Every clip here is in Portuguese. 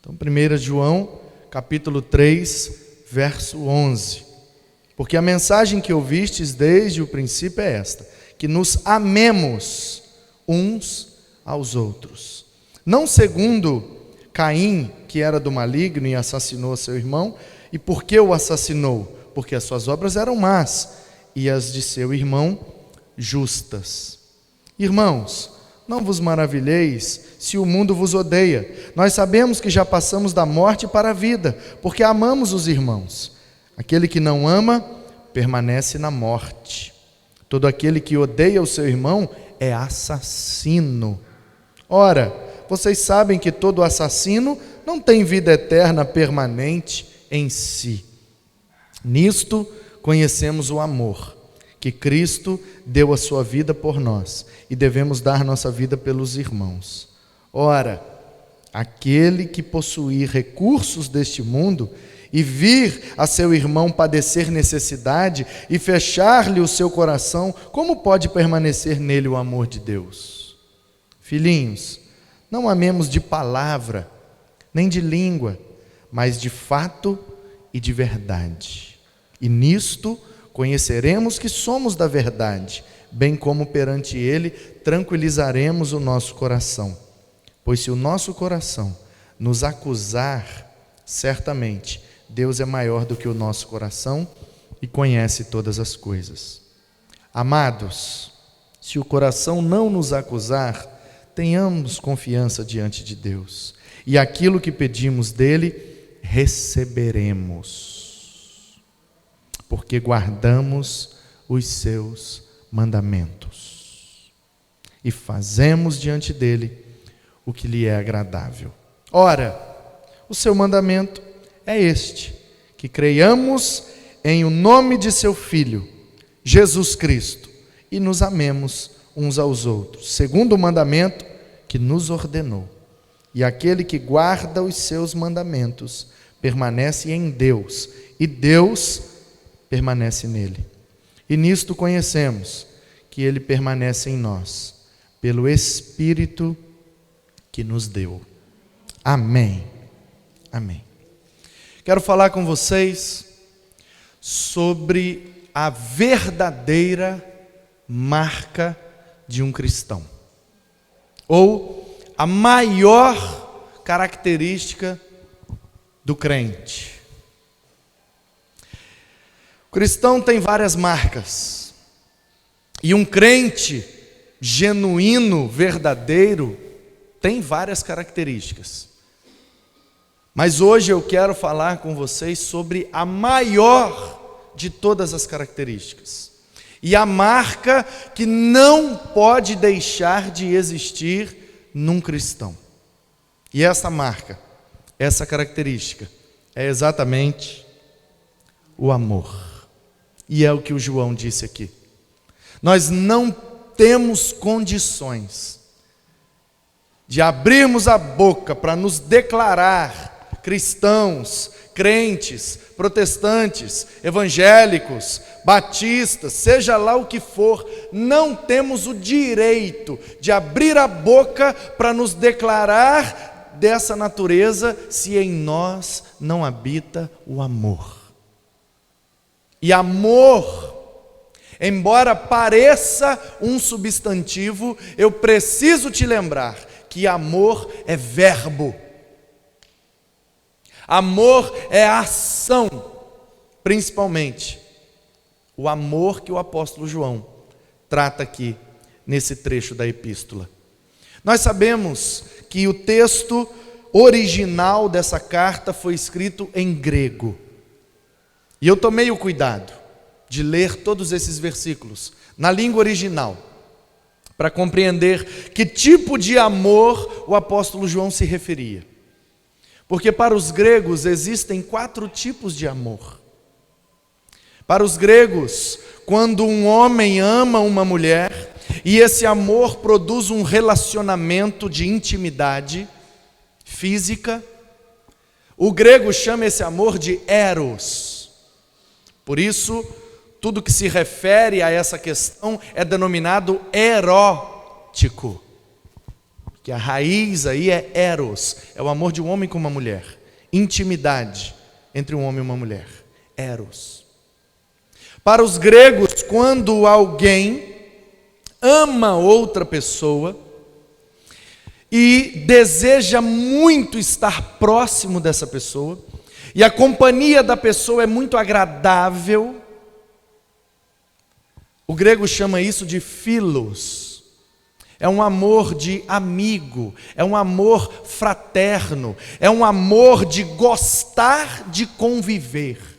Então, 1 João, capítulo 3, verso 11. Porque a mensagem que ouvistes desde o princípio é esta: que nos amemos uns aos outros. Não segundo Caim, que era do maligno e assassinou seu irmão. E por que o assassinou? Porque as suas obras eram más e as de seu irmão justas. Irmãos, não vos maravilheis se o mundo vos odeia. Nós sabemos que já passamos da morte para a vida, porque amamos os irmãos. Aquele que não ama, permanece na morte. Todo aquele que odeia o seu irmão é assassino. Ora, vocês sabem que todo assassino não tem vida eterna permanente em si. Nisto conhecemos o amor, que Cristo deu a sua vida por nós, e devemos dar nossa vida pelos irmãos. Ora, aquele que possuir recursos deste mundo e vir a seu irmão padecer necessidade e fechar-lhe o seu coração, como pode permanecer nele o amor de Deus? Filhinhos, não amemos de palavra, nem de língua, mas de fato e de verdade. E nisto conheceremos que somos da verdade, bem como perante Ele tranquilizaremos o nosso coração. Pois se o nosso coração nos acusar, certamente Deus é maior do que o nosso coração e conhece todas as coisas. Amados, se o coração não nos acusar, tenhamos confiança diante de Deus, e aquilo que pedimos dele, receberemos, porque guardamos os seus mandamentos e fazemos diante dele o que lhe é agradável. Ora, o seu mandamento é este: que creiamos em o nome de seu Filho, Jesus Cristo, e nos amemos uns aos outros, segundo o mandamento que nos ordenou. E aquele que guarda os seus mandamentos permanece em Deus, e Deus permanece nele. E nisto conhecemos que ele permanece em nós, pelo Espírito que nos deu. Amém. Amém. Quero falar com vocês sobre a verdadeira marca de um cristão, ou a maior característica do crente. O cristão tem várias marcas, e um crente genuíno, verdadeiro, tem várias características. Mas hoje eu quero falar com vocês sobre a maior de todas as características, e a marca que não pode deixar de existir num cristão. E essa marca, essa característica, é exatamente o amor. E é o que o João disse aqui. Nós não temos condições de abrirmos a boca para nos declarar cristãos, crentes, protestantes, evangélicos, batistas, seja lá o que for, não temos o direito de abrir a boca para nos declarar dessa natureza se em nós não habita o amor. E amor, embora pareça um substantivo, eu preciso te lembrar que amor é verbo. Amor é ação, principalmente o amor que o apóstolo João trata aqui nesse trecho da epístola. Nós sabemos que o texto original dessa carta foi escrito em grego. E eu tomei o cuidado de ler todos esses versículos na língua original, para compreender que tipo de amor o apóstolo João se referia. Porque para os gregos existem 4 tipos de amor. Para os gregos, quando um homem ama uma mulher, e esse amor produz um relacionamento de intimidade física, o grego chama esse amor de eros. Por isso, tudo que se refere a essa questão é denominado erótico. Que a raiz aí é eros, é o amor de um homem com uma mulher, intimidade entre um homem e uma mulher, eros. Para os gregos, quando alguém ama outra pessoa e deseja muito estar próximo dessa pessoa, e a companhia da pessoa é muito agradável, o grego chama isso de philos. É um amor de amigo, é um amor fraterno, é um amor de gostar de conviver.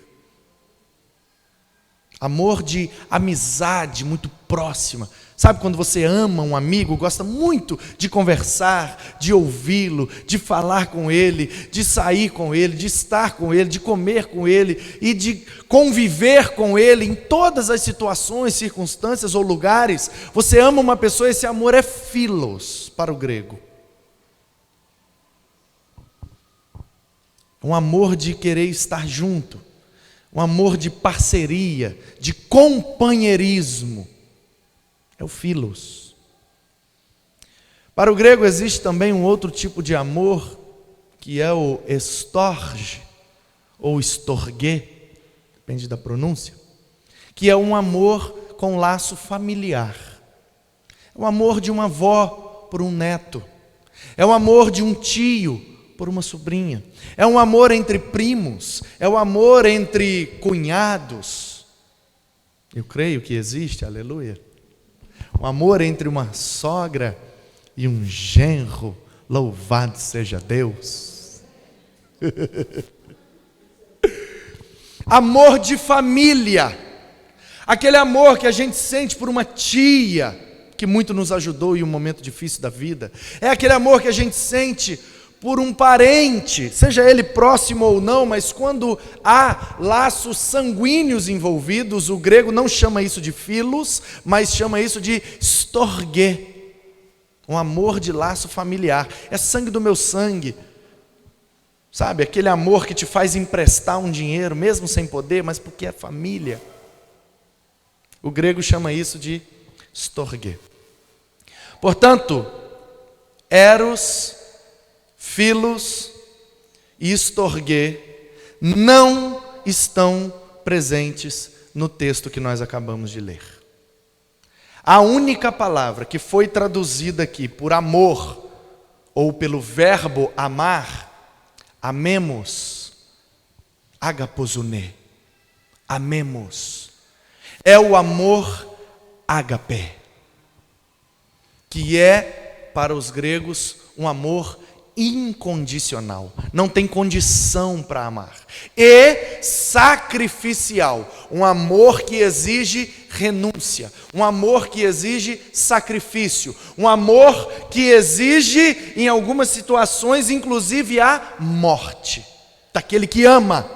Amor de amizade muito próxima. Sabe quando você ama um amigo, gosta muito de conversar, de ouvi-lo, de falar com ele, de sair com ele, de estar com ele, de comer com ele e de conviver com ele em todas as situações, circunstâncias ou lugares. Você ama uma pessoa, esse amor é philos para o grego. Um amor de querer estar junto, um amor de parceria, de companheirismo. É o philos. Para o grego existe também um outro tipo de amor, que é o estorge, ou estorgue, depende da pronúncia, que é um amor com laço familiar. É o amor de uma avó por um neto. É o amor de um tio por uma sobrinha. É um amor entre primos. É o amor entre cunhados. Eu creio que existe, aleluia. Um amor entre uma sogra e um genro, louvado seja Deus. Amor de família, aquele amor que a gente sente por uma tia, que muito nos ajudou em um momento difícil da vida. É aquele amor que a gente sente por um parente, seja ele próximo ou não, mas quando há laços sanguíneos envolvidos, o grego não chama isso de philos, mas chama isso de storge, um amor de laço familiar. É sangue do meu sangue, sabe, aquele amor que te faz emprestar um dinheiro, mesmo sem poder, mas porque é família. O grego chama isso de storge. Portanto, eros, philos e storge não estão presentes no texto que nós acabamos de ler. A única palavra que foi traduzida aqui por amor, ou pelo verbo amar, amemos, agaposune, amemos, é o amor ágape, que é para os gregos um amor incondicional, não tem condição para amar, e sacrificial, um amor que exige renúncia, um amor que exige sacrifício, um amor que exige, em algumas situações, inclusive a morte daquele que ama,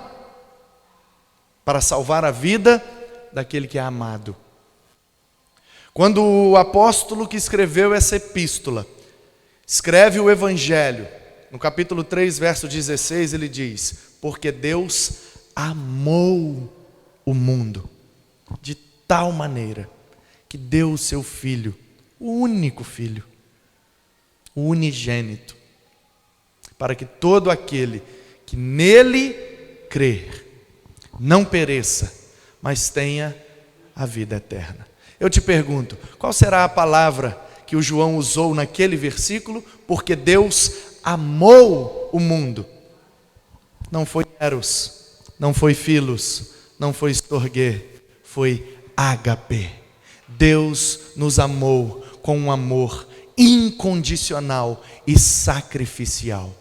para salvar a vida daquele que é amado. Quando o apóstolo que escreveu essa epístola escreve o Evangelho, no capítulo 3, verso 16, ele diz: porque Deus amou o mundo de tal maneira que deu o seu Filho, o único Filho, o unigênito, para que todo aquele que nele crer não pereça, mas tenha a vida eterna. Eu te pergunto, qual será a palavra que o João usou naquele versículo? Porque Deus amou o mundo. Não foi eros, não foi philos, não foi storge, foi ágape. Deus nos amou com um amor incondicional e sacrificial.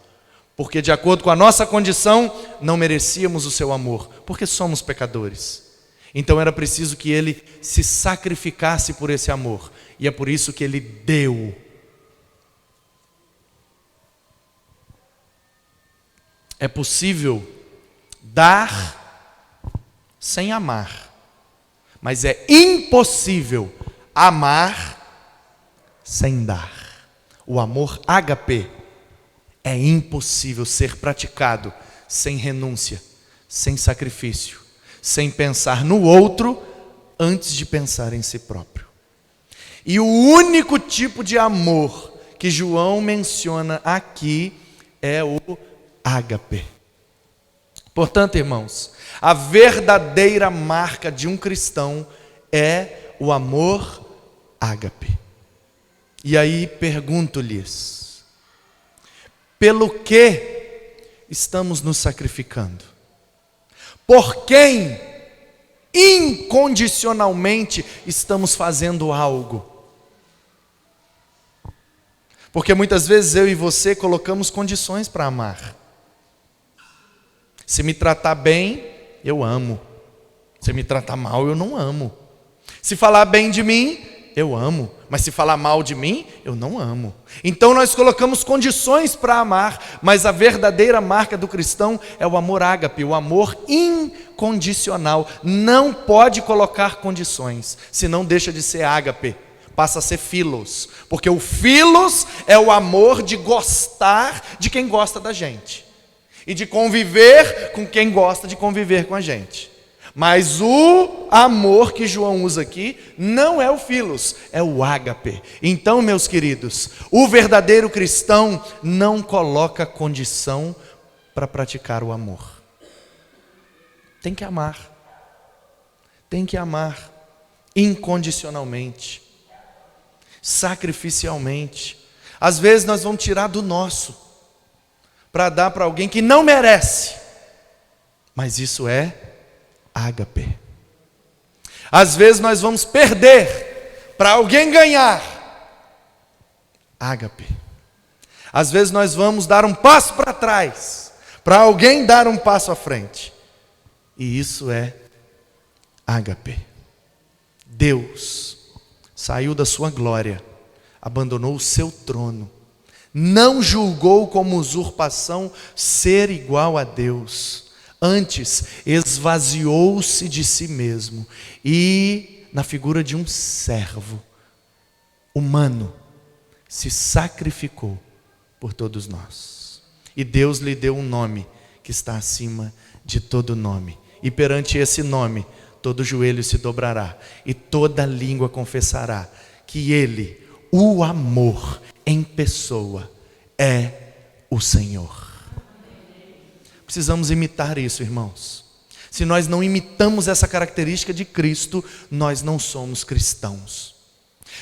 Porque de acordo com a nossa condição, não merecíamos o seu amor, porque somos pecadores. Então era preciso que Ele se sacrificasse por esse amor. E é por isso que Ele deu. É possível dar sem amar, mas é impossível amar sem dar. O amor ágape é impossível ser praticado sem renúncia, sem sacrifício, sem pensar no outro antes de pensar em si próprio. E o único tipo de amor que João menciona aqui é o ágape. Portanto, irmãos, a verdadeira marca de um cristão é o amor ágape. E aí pergunto-lhes: pelo que estamos nos sacrificando? Por quem incondicionalmente estamos fazendo algo? Porque muitas vezes eu e você colocamos condições para amar. Se me tratar bem, eu amo. Se me tratar mal, eu não amo. Se falar bem de mim, eu amo. Mas se falar mal de mim, eu não amo. Então nós colocamos condições para amar, mas a verdadeira marca do cristão é o amor ágape, o amor incondicional. Não pode colocar condições, senão deixa de ser ágape, passa a ser filos. Porque o filos é o amor de gostar de quem gosta da gente e de conviver com quem gosta de conviver com a gente. Mas o amor que João usa aqui não é o filos, é o ágape. Então, meus queridos, o verdadeiro cristão não coloca condição para praticar o amor. Tem que amar. Tem que amar incondicionalmente, sacrificialmente. Às vezes nós vamos tirar do nosso para dar para alguém que não merece, mas isso é ágape. Às vezes nós vamos perder para alguém ganhar, ágape. Às vezes nós vamos dar um passo para trás para alguém dar um passo à frente, e isso é ágape. Deus saiu da sua glória, abandonou o seu trono, não julgou como usurpação ser igual a Deus. Antes, esvaziou-se de si mesmo e, na figura de um servo humano, se sacrificou por todos nós. E Deus lhe deu um nome que está acima de todo nome. E perante esse nome, todo joelho se dobrará e toda língua confessará que Ele, o amor em pessoa, é o Senhor. Precisamos imitar isso, irmãos. Se nós não imitamos essa característica de Cristo, nós não somos cristãos.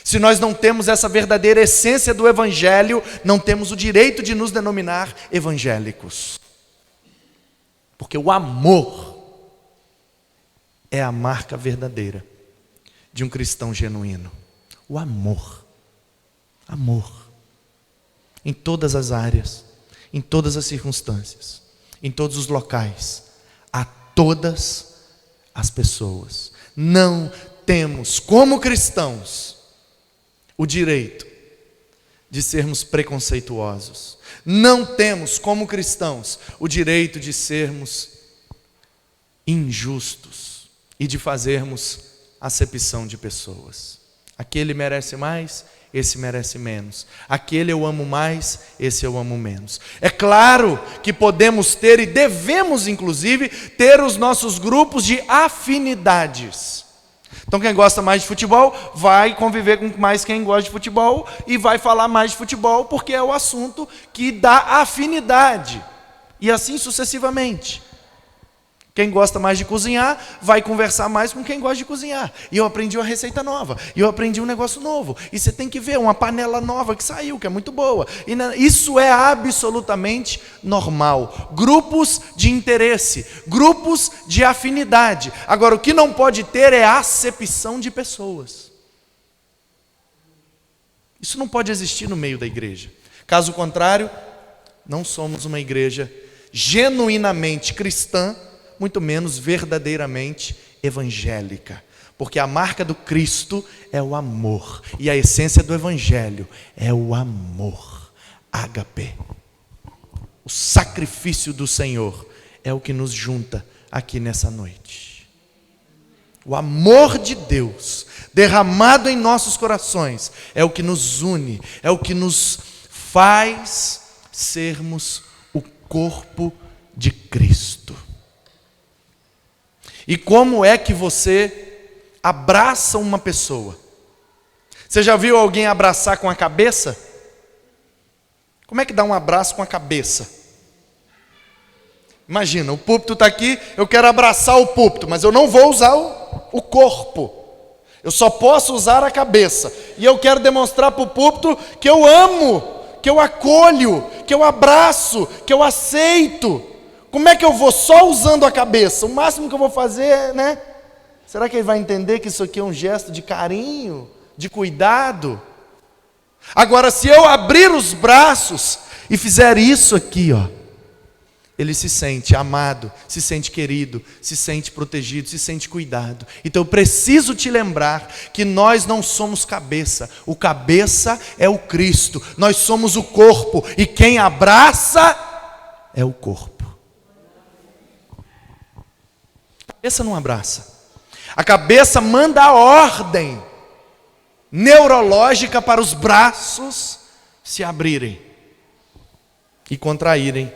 Se nós não temos essa verdadeira essência do Evangelho, não temos o direito de nos denominar evangélicos. Porque o amor é a marca verdadeira de um cristão genuíno. O amor. Amor. Em todas as áreas, em todas as circunstâncias, em todos os locais, a todas as pessoas. Não temos, como cristãos, o direito de sermos preconceituosos. Não temos, como cristãos, o direito de sermos injustos e de fazermos acepção de pessoas. Aquele merece mais, esse merece menos. Aquele eu amo mais, esse eu amo menos. É claro que podemos ter e devemos inclusive ter os nossos grupos de afinidades. Então quem gosta mais de futebol vai conviver com mais quem gosta de futebol e vai falar mais de futebol porque é o assunto que dá afinidade. E assim sucessivamente. Quem gosta mais de cozinhar, vai conversar mais com quem gosta de cozinhar. E eu aprendi uma receita nova, e eu aprendi um negócio novo. E você tem que ver uma panela nova que saiu, que é muito boa. E isso é absolutamente normal. Grupos de interesse, grupos de afinidade. Agora, o que não pode ter é acepção de pessoas. Isso não pode existir no meio da igreja. Caso contrário, não somos uma igreja genuinamente cristã, muito menos verdadeiramente evangélica. Porque a marca do Cristo é o amor. E a essência do Evangelho é o amor. Ágape. O sacrifício do Senhor é o que nos junta aqui nessa noite. O amor de Deus derramado em nossos corações é o que nos une, é o que nos faz sermos o corpo de Cristo. E como é que você abraça uma pessoa. Você já viu alguém abraçar com a cabeça? Como é que dá um abraço com a cabeça? Imagina, o púlpito está aqui, eu quero abraçar o púlpito, mas eu não vou usar o corpo. Eu só posso usar a cabeça. E eu quero demonstrar para o púlpito que eu amo, que eu acolho, que eu abraço, que eu aceito. Como é que eu vou só usando a cabeça? O máximo que eu vou fazer é, né? Será que ele vai entender que isso aqui é um gesto de carinho, de cuidado? Agora, se eu abrir os braços e fizer isso aqui, ó, ele se sente amado, se sente querido, se sente protegido, se sente cuidado. Então eu preciso te lembrar que nós não somos cabeça. O cabeça é o Cristo. Nós somos o corpo. E quem abraça é o corpo. A cabeça não abraça. A cabeça manda a ordem neurológica para os braços se abrirem e contraírem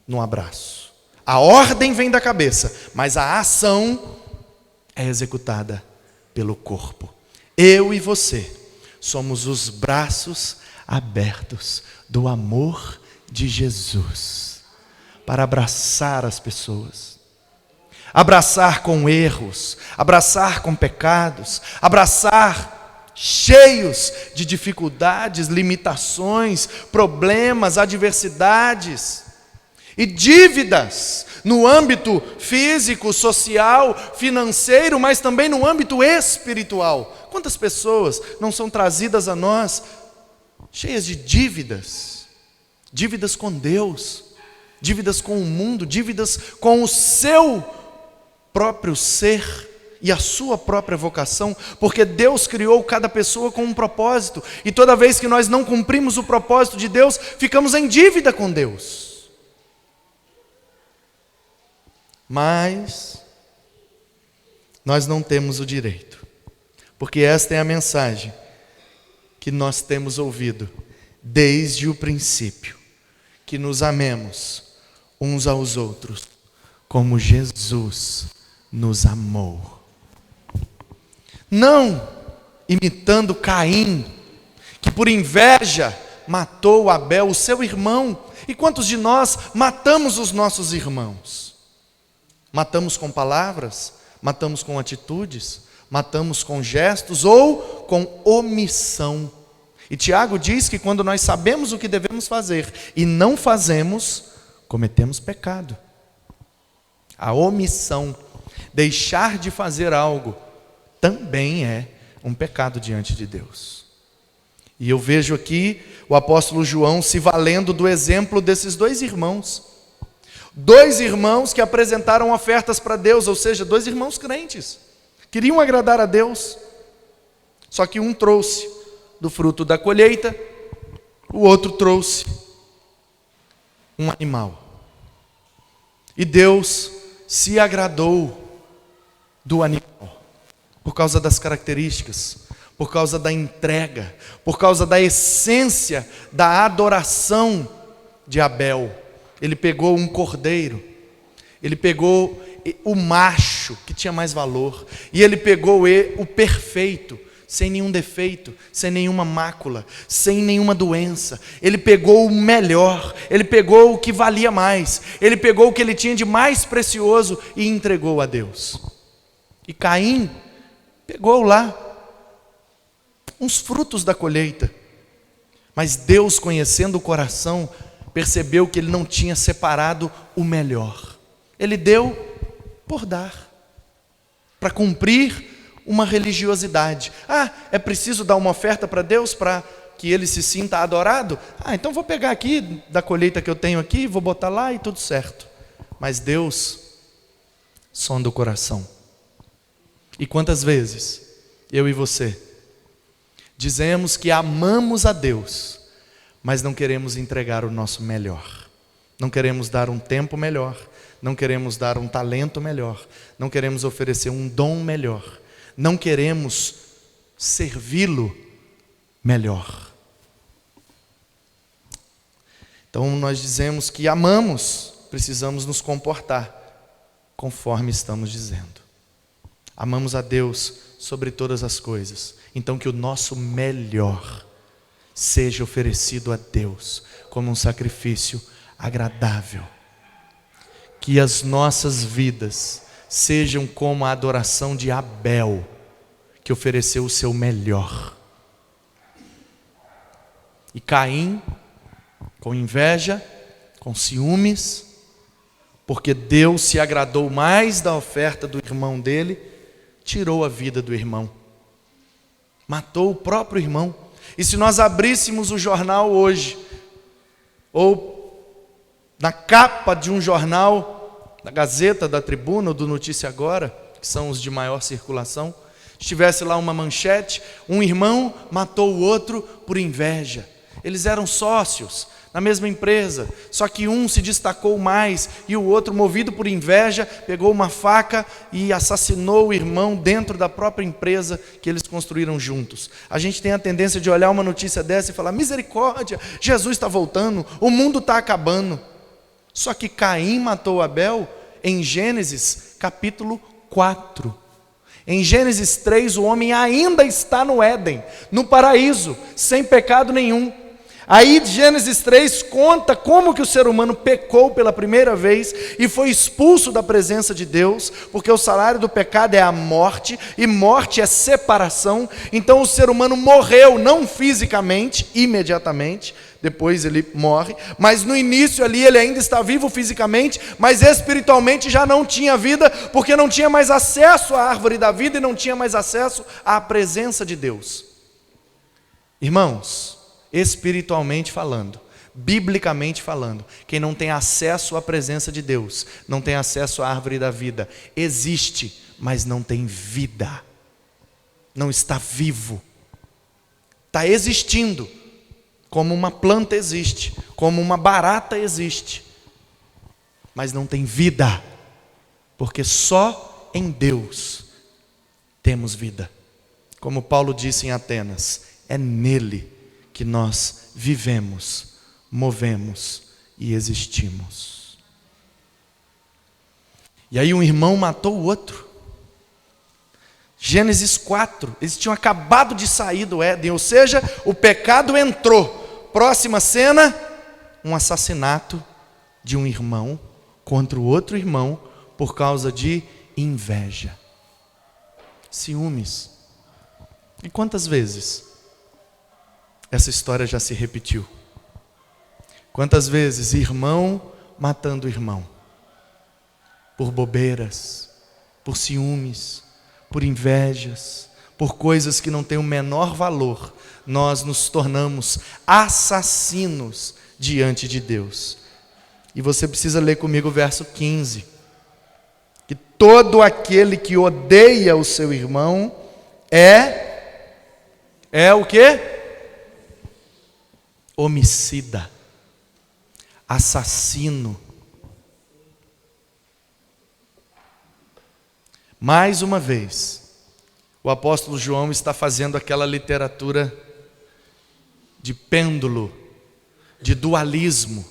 no abraço. A ordem vem da cabeça, mas a ação é executada pelo corpo. Eu e você somos os braços abertos do amor de Jesus para abraçar as pessoas. Abraçar com erros, abraçar com pecados, abraçar cheios de dificuldades, limitações, problemas, adversidades e dívidas no âmbito físico, social, financeiro, mas também no âmbito espiritual. Quantas pessoas não são trazidas a nós cheias de dívidas? Dívidas com Deus, dívidas com o mundo, dívidas com o seu próprio ser e a sua própria vocação, porque Deus criou cada pessoa com um propósito, e toda vez que nós não cumprimos o propósito de Deus, ficamos em dívida com Deus. Mas nós não temos o direito, porque esta é a mensagem que nós temos ouvido desde o princípio, que nos amemos uns aos outros, como Jesus nos amou. Não imitando Caim, que por inveja matou Abel, o seu irmão. E quantos de nós matamos os nossos irmãos? Matamos com palavras, matamos com atitudes, matamos com gestos ou com omissão. E Tiago diz que quando nós sabemos o que devemos fazer e não fazemos, cometemos pecado. A omissão, deixar de fazer algo, também é um pecado diante de Deus. E eu vejo aqui o apóstolo João se valendo do exemplo desses dois irmãos. Dois irmãos que apresentaram ofertas para Deus, ou seja, dois irmãos crentes. Queriam agradar a Deus. Só que um trouxe do fruto da colheita, o outro trouxe um animal. E Deus se agradou do animal, por causa das características, por causa da entrega, por causa da essência da adoração de Abel. Ele pegou um cordeiro, ele pegou o macho, que tinha mais valor, e ele pegou o perfeito, sem nenhum defeito, sem nenhuma mácula, sem nenhuma doença. Ele pegou o melhor, ele pegou o que valia mais, ele pegou o que ele tinha de mais precioso e entregou a Deus. E Caim pegou lá uns frutos da colheita, mas Deus, conhecendo o coração, percebeu que ele não tinha separado o melhor. Ele deu por dar, para cumprir uma religiosidade. É preciso dar uma oferta para Deus para que ele se sinta adorado? Então vou pegar aqui da colheita que eu tenho aqui, vou botar lá e tudo certo. Mas Deus sonda o coração. E quantas vezes eu e você dizemos que amamos a Deus, mas não queremos entregar o nosso melhor, não queremos dar um tempo melhor, não queremos dar um talento melhor, não queremos oferecer um dom melhor, não queremos servi-lo melhor. Então nós dizemos que amamos, precisamos nos comportar conforme estamos dizendo. amamos a Deus sobre todas as coisas. Então que o nosso melhor seja oferecido a Deus como um sacrifício agradável. Que as nossas vidas sejam como a adoração de Abel, que ofereceu o seu melhor. E Caim, com inveja, com ciúmes, porque Deus se agradou mais da oferta do irmão dele, tirou a vida do irmão, matou o próprio irmão. E se nós abríssemos o jornal hoje, ou na capa de um jornal, da Gazeta, da Tribuna ou do Notícia Agora, que são os de maior circulação, estivesse lá uma manchete: um irmão matou o outro por inveja. Eles eram sócios na mesma empresa, só que um se destacou mais e o outro, movido por inveja, pegou uma faca e assassinou o irmão dentro da própria empresa que eles construíram juntos. A gente tem a tendência de olhar uma notícia dessa e falar: misericórdia, Jesus está voltando, o mundo está acabando. Só que Caim matou Abel em Gênesis capítulo 4. Em Gênesis 3, o homem ainda está no Éden, no paraíso, sem pecado nenhum. Aí Gênesis 3 conta como que o ser humano pecou pela primeira vez e foi expulso da presença de Deus, porque o salário do pecado é a morte, e morte é separação. Então o ser humano morreu, não fisicamente, imediatamente, depois ele morre, mas no início ali ele ainda está vivo fisicamente, mas espiritualmente já não tinha vida, porque não tinha mais acesso à árvore da vida e não tinha mais acesso à presença de Deus. Irmãos, espiritualmente falando, biblicamente falando, quem não tem acesso à presença de Deus, não tem acesso à árvore da vida, existe, mas não tem vida, não está vivo, está existindo, como uma planta existe, como uma barata existe, mas não tem vida, porque só em Deus temos vida. Como Paulo disse em Atenas, é nele que nós vivemos, movemos e existimos. E aí um irmão matou o outro. Gênesis 4, eles tinham acabado de sair do Éden, ou seja, o pecado entrou. Próxima cena, um assassinato de um irmão contra o outro irmão por causa de inveja, ciúmes. E quantas vezes essa história já se repetiu? Quantas vezes irmão matando irmão, por bobeiras, por ciúmes, por invejas, por coisas que não têm o menor valor, nós nos tornamos assassinos diante de Deus. E você precisa ler comigo o verso 15, que todo aquele que odeia o seu irmão é o quê? Homicida, assassino. Mais uma vez, o apóstolo João está fazendo aquela literatura de pêndulo, de dualismo,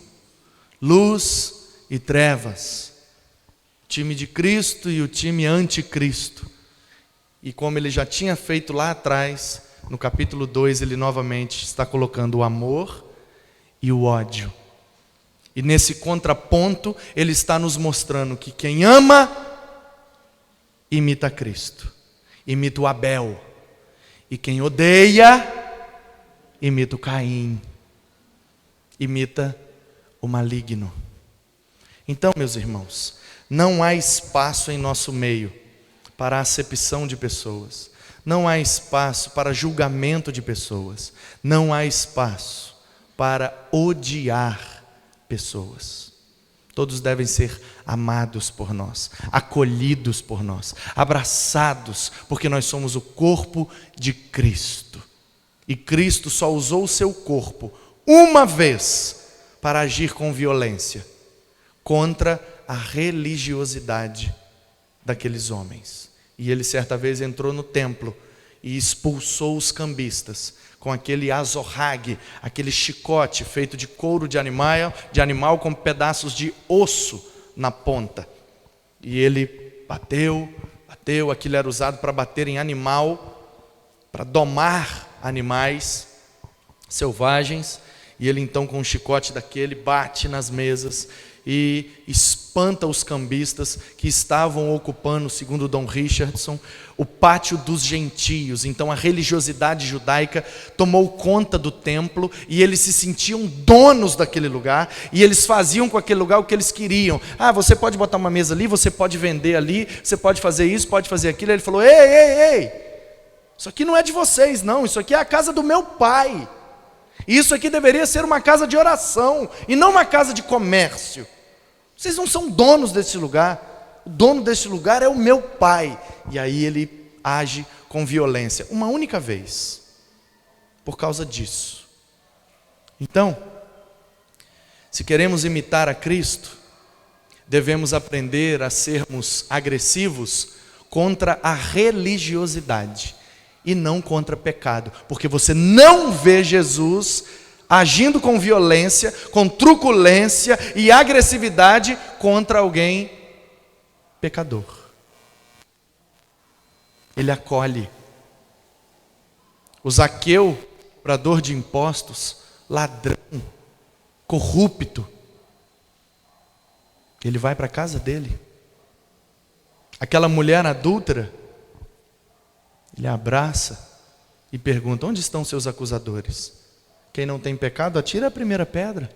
luz e trevas, time de Cristo e o time anticristo. E como ele já tinha feito lá atrás, no capítulo 2, ele novamente está colocando o amor e o ódio. E nesse contraponto, ele está nos mostrando que quem ama, imita Cristo, imita o Abel. E quem odeia, imita o Caim, imita o maligno. Então, meus irmãos, não há espaço em nosso meio para a acepção de pessoas, não há espaço para julgamento de pessoas, não há espaço para odiar pessoas. Todos devem ser amados por nós, acolhidos por nós, abraçados, porque nós somos o corpo de Cristo. E Cristo só usou o seu corpo uma vez para agir com violência contra a religiosidade daqueles homens. E ele certa vez entrou no templo e expulsou os cambistas com aquele azorrague, aquele chicote feito de couro de animal com pedaços de osso na ponta. E ele bateu, bateu, aquilo era usado para bater em animal, para domar animais selvagens, e ele então com um chicote daquele bate nas mesas e espanta os cambistas que estavam ocupando, segundo Dom Richardson, o pátio dos gentios. Então a religiosidade judaica tomou conta do templo e eles se sentiam donos daquele lugar e eles faziam com aquele lugar o que eles queriam. Você pode botar uma mesa ali, você pode vender ali, você pode fazer isso, pode fazer aquilo. Ele falou: ei, isso aqui não é de vocês não, isso aqui é a casa do meu pai. Isso aqui deveria ser uma casa de oração e não uma casa de comércio. Vocês não são donos desse lugar. O dono desse lugar é o meu pai. E aí ele age com violência, uma única vez, por causa disso. Então, se queremos imitar a Cristo, devemos aprender a sermos agressivos contra a religiosidade e não contra pecado, porque você não vê Jesus agindo com violência, com truculência e agressividade contra alguém pecador. Ele acolhe. O Zaqueu, cobrador de impostos, ladrão, corrupto, ele vai para a casa dele. Aquela mulher adúltera, ele abraça e pergunta: onde estão seus acusadores? Quem não tem pecado, atira a primeira pedra.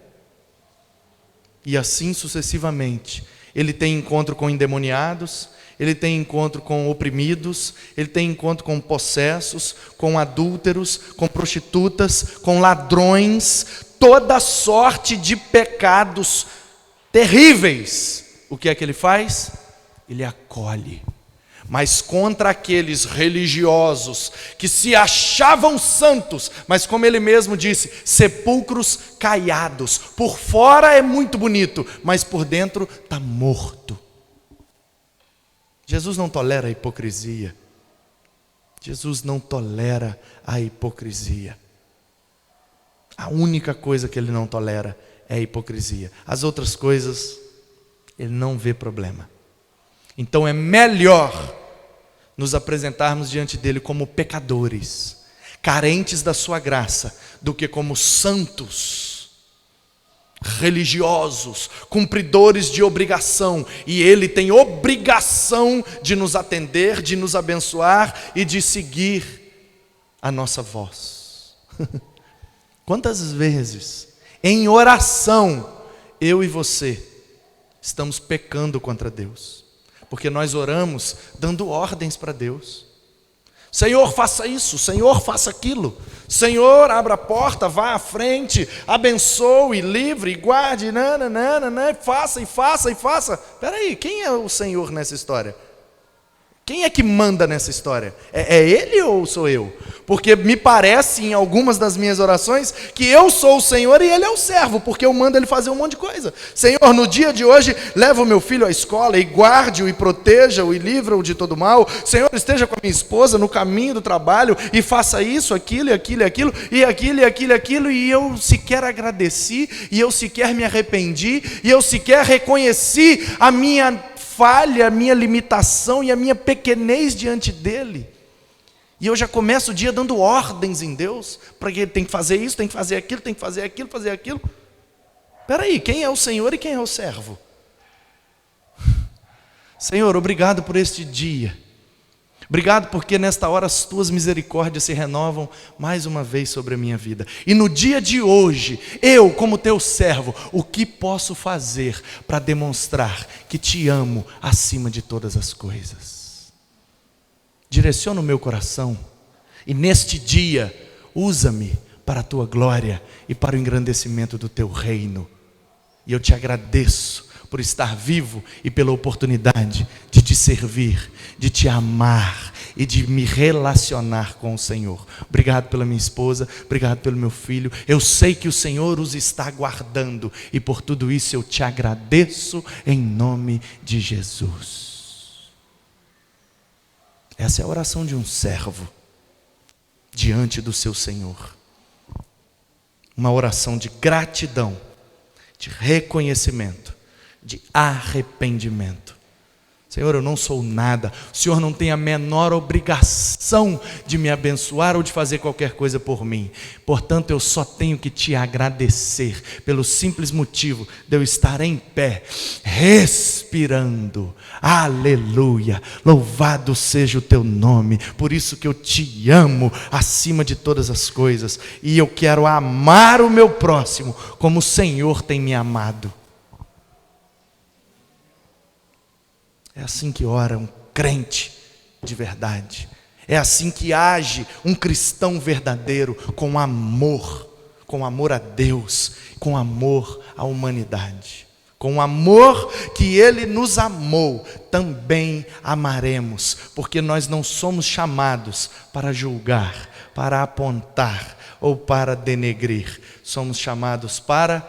E assim sucessivamente. Ele tem encontro com endemoniados, ele tem encontro com oprimidos, ele tem encontro com possessos, com adúlteros, com prostitutas, com ladrões, toda sorte de pecados terríveis. O que é que ele faz? Ele acolhe. Mas contra aqueles religiosos que se achavam santos, mas como ele mesmo disse, sepulcros caiados, por fora é muito bonito, mas por dentro está morto. Jesus não tolera a hipocrisia. Jesus não tolera a hipocrisia. A única coisa que ele não tolera é a hipocrisia. As outras coisas, ele não vê problema. Então é melhor nos apresentarmos diante dele como pecadores, carentes da sua graça, do que como santos, religiosos, cumpridores de obrigação. E ele tem obrigação de nos atender, de nos abençoar e de seguir a nossa voz. Quantas vezes, em oração, eu e você estamos pecando contra Deus? Porque nós oramos dando ordens para Deus. Senhor, faça isso. Senhor, faça aquilo. Senhor, abra a porta, vá à frente, abençoe, livre, guarde, faça e faça e faça. Espera aí, quem é o Senhor nessa história? Quem é que manda nessa história? É Ele ou sou eu? Porque me parece em algumas das minhas orações que eu sou o Senhor e Ele é o servo, porque eu mando Ele fazer um monte de coisa. Senhor, no dia de hoje, leva o meu filho à escola e guarde-o e proteja-o e livra-o de todo mal. Senhor, esteja com a minha esposa no caminho do trabalho e faça isso, aquilo, aquilo, aquilo, e aquilo, aquilo, aquilo, e eu sequer agradeci, e eu sequer me arrependi, e eu sequer reconheci a minha falha, a minha limitação e a minha pequenez diante dele. E eu já começo o dia dando ordens em Deus, para que ele tem que fazer isso, tem que fazer aquilo, tem que fazer aquilo, fazer aquilo. Espera aí, quem é o Senhor e quem é o servo? Senhor, obrigado por este dia. Obrigado porque nesta hora as tuas misericórdias se renovam mais uma vez sobre a minha vida. E no dia de hoje, eu, como teu servo, o que posso fazer para demonstrar que te amo acima de todas as coisas? Direciona o meu coração e neste dia, usa-me para a tua glória e para o engrandecimento do teu reino. E eu te agradeço por estar vivo e pela oportunidade de te servir, de te amar e de me relacionar com o Senhor. Obrigado pela minha esposa, obrigado pelo meu filho. Eu sei que o Senhor os está guardando e por tudo isso eu te agradeço em nome de Jesus. Essa é a oração de um servo diante do seu Senhor. Uma oração de gratidão, de reconhecimento, de arrependimento. Senhor, eu não sou nada, o Senhor não tem a menor obrigação de me abençoar ou de fazer qualquer coisa por mim. Portanto, eu só tenho que te agradecer, pelo simples motivo de eu estar em pé, respirando. Aleluia, louvado seja o teu nome, por isso que eu te amo acima de todas as coisas, e eu quero amar o meu próximo como o Senhor tem me amado. É assim que ora um crente de verdade. É assim que age um cristão verdadeiro, com amor a Deus, com amor à humanidade. Com o amor que Ele nos amou, também amaremos, porque nós não somos chamados para julgar, para apontar ou para denegrir. Somos chamados para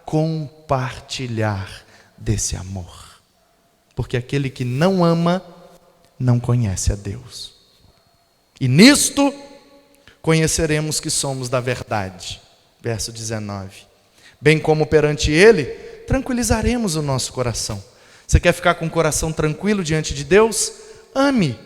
compartilhar desse amor. Porque aquele que não ama, não conhece a Deus. E nisto conheceremos que somos da verdade. Verso 19. Bem como perante Ele, tranquilizaremos o nosso coração. Você quer ficar com o coração tranquilo diante de Deus? Ame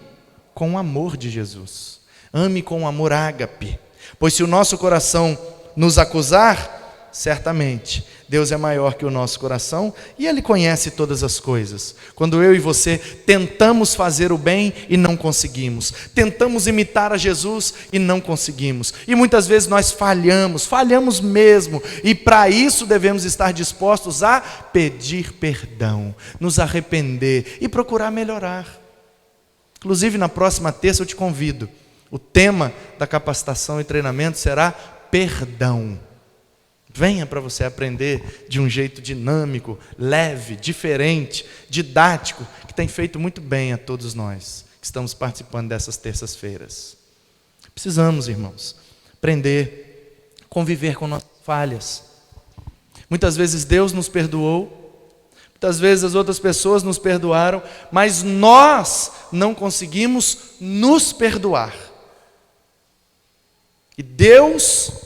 com o amor de Jesus. Ame com o amor ágape. Pois se o nosso coração nos acusar, certamente Deus é maior que o nosso coração e Ele conhece todas as coisas. Quando eu e você tentamos fazer o bem e não conseguimos, tentamos imitar a Jesus e não conseguimos, e muitas vezes nós falhamos mesmo, e para isso devemos estar dispostos a pedir perdão, nos arrepender e procurar melhorar. Inclusive na próxima terça eu te convido, o tema da capacitação e treinamento será perdão. Venha para você aprender de um jeito dinâmico, leve, diferente, didático, que tem feito muito bem a todos nós que estamos participando dessas terças-feiras. Precisamos, irmãos, aprender a conviver com nossas falhas. Muitas vezes Deus nos perdoou, muitas vezes as outras pessoas nos perdoaram, mas nós não conseguimos nos perdoar. E Deus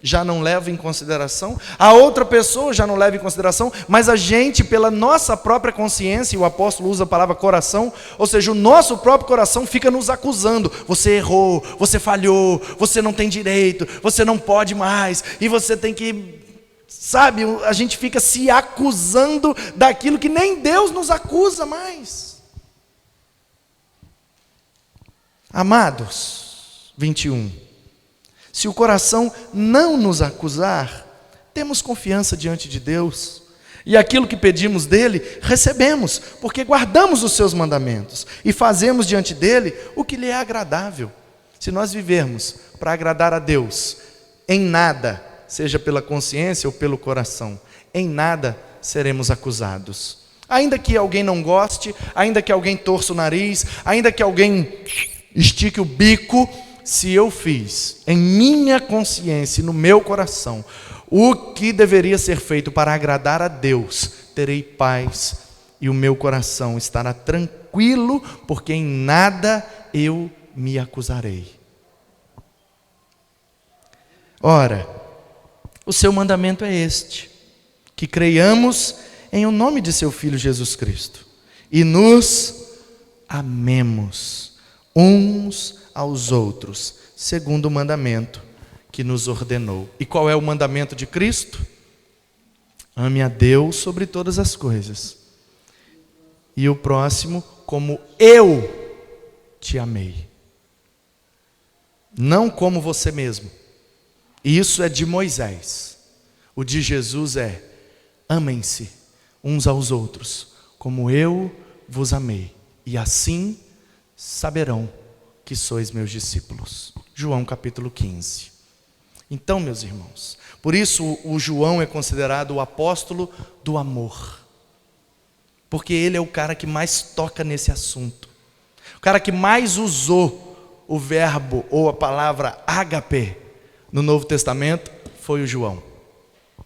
já não leva em consideração, a outra pessoa já não leva em consideração, mas a gente, pela nossa própria consciência, e o apóstolo usa a palavra coração, ou seja, o nosso próprio coração fica nos acusando. Você errou, você falhou, você não tem direito, você não pode mais, e você tem que, sabe, a gente fica se acusando daquilo que nem Deus nos acusa mais. Amados, 21. Se o coração não nos acusar, temos confiança diante de Deus, e aquilo que pedimos dele, recebemos, porque guardamos os seus mandamentos, e fazemos diante dele o que lhe é agradável. Se nós vivermos para agradar a Deus, em nada, seja pela consciência ou pelo coração, em nada seremos acusados. Ainda que alguém não goste, ainda que alguém torça o nariz, ainda que alguém estique o bico, se eu fiz em minha consciência e no meu coração o que deveria ser feito para agradar a Deus, terei paz e o meu coração estará tranquilo, porque em nada eu me acusarei. Ora, o seu mandamento é este: que creiamos em o nome de seu Filho Jesus Cristo e nos amemos uns aos outros, segundo o mandamento que nos ordenou. E qual é o mandamento de Cristo? Ame a Deus sobre todas as coisas, e o próximo como eu te amei. Não como você mesmo. Isso é de Moisés. O de Jesus é: amem-se uns aos outros, como eu vos amei, e assim saberão que sois meus discípulos. João capítulo 15. Então, meus irmãos, por isso o João é considerado o apóstolo do amor, porque ele é o cara que mais toca nesse assunto, o cara que mais usou o verbo ou a palavra ágape no Novo Testamento foi o João.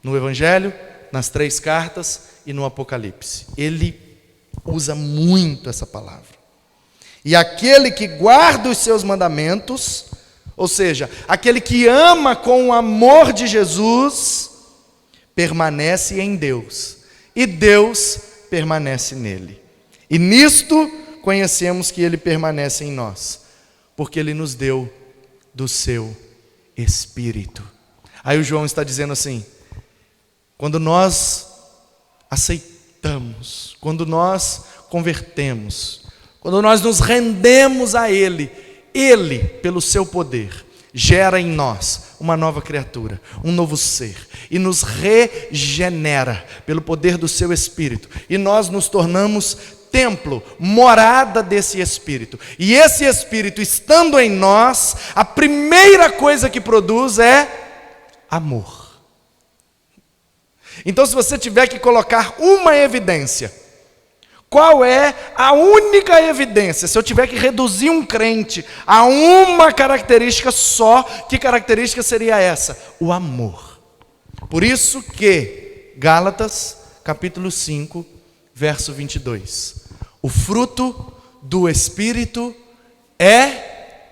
No Evangelho, nas 3 cartas e no Apocalipse, ele usa muito essa palavra. E aquele que guarda os seus mandamentos, ou seja, aquele que ama com o amor de Jesus, permanece em Deus, e Deus permanece nele. E nisto conhecemos que Ele permanece em nós, porque Ele nos deu do seu Espírito. Aí o João está dizendo assim: quando nós aceitamos, quando nós convertemos, quando nós nos rendemos a Ele, Ele, pelo seu poder, gera em nós uma nova criatura, um novo ser, e nos regenera pelo poder do seu Espírito, e nós nos tornamos templo, morada desse Espírito. E esse Espírito estando em nós, a primeira coisa que produz é amor. Então, se você tiver que colocar uma evidência, qual é a única evidência? Se eu tiver que reduzir um crente a uma característica só, que característica seria essa? O amor. Por isso que Gálatas, capítulo 5, verso 22. O fruto do Espírito é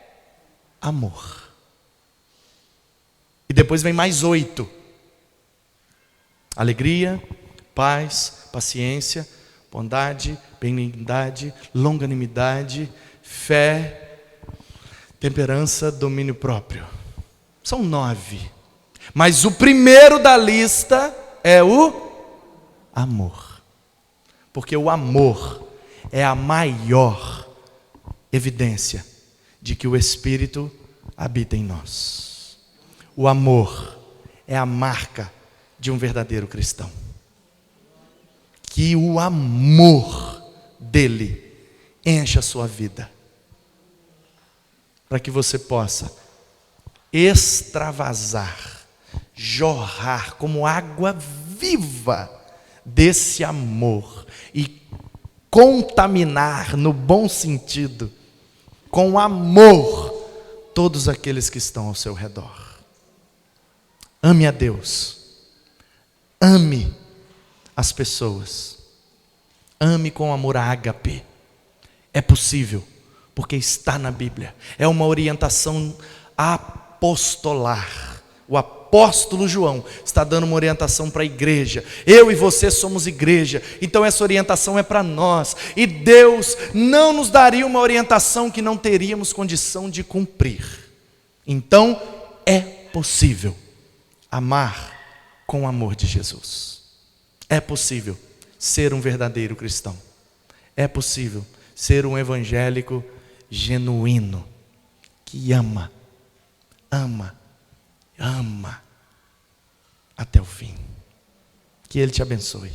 amor. E depois vem mais 8. Alegria, paz, paciência, bondade, benignidade, longanimidade, fé, temperança, domínio próprio. São 9. Mas o primeiro da lista é o amor. Porque o amor é a maior evidência de que o Espírito habita em nós. O amor é a marca de um verdadeiro cristão. Que o amor dele encha a sua vida, para que você possa extravasar, jorrar como água viva desse amor e contaminar, no bom sentido, com amor todos aqueles que estão ao seu redor. Ame a Deus. Ame as pessoas. Ame com amor ágape. É possível, porque está na Bíblia. É uma orientação apostolar. O apóstolo João está dando uma orientação para a igreja. Eu e você somos igreja, então essa orientação é para nós. E Deus não nos daria uma orientação que não teríamos condição de cumprir. Então é possível amar com o amor de Jesus. É possível ser um verdadeiro cristão. É possível ser um evangélico genuíno, que ama até o fim. Que Ele te abençoe.